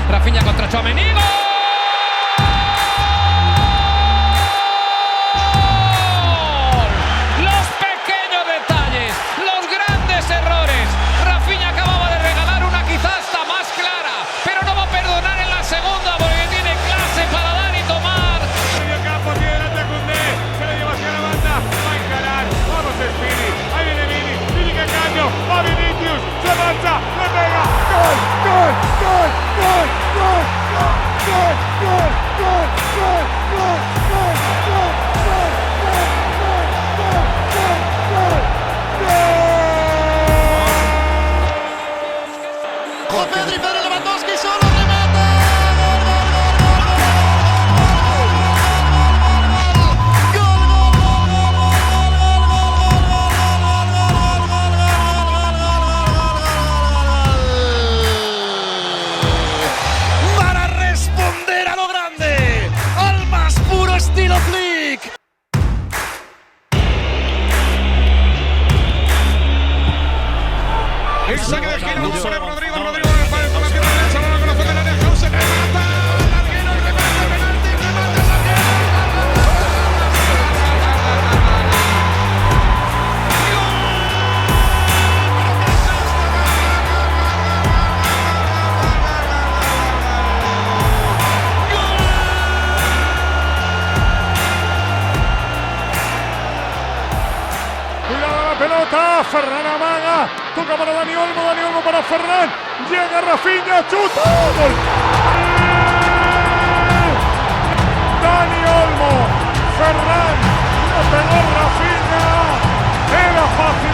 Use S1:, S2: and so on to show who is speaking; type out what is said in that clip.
S1: Rafinha contra Tchouaméni. ¡Gol! Los pequeños detalles, los grandes errores. Rafinha acababa de regalar una quizás hasta más clara, pero no va a perdonar en la segunda porque tiene clase para dar y tomar.
S2: Medio campo tiene delante a Koundé, se la lleva hacia la banda, va a encarar, vamos Spini, ahí viene Vini, Vini que cambio, va Vinicius, se marcha, le pega, gol, gol, gol, gol, gol, gol, gol, gol, gol, gol, gol, gol, gol, gol,
S3: Pedri, Pedri Lewandowski solo remata. Para responder a lo grande, al más puro estilo Flick.
S2: el saque de esquina, vamos a ver Rodrigo, Rodrigo con el palo, con la pierna derecha, con la zona de Jausen, remata, larguero, remata, penalti, remata, cuidado la pelota, Ferran amaga, toca para Dani Olmo para Ferran, llega Rafinha, chuta, gol. Dani Olmo, Ferran, le pegó Rafinha, era fácil.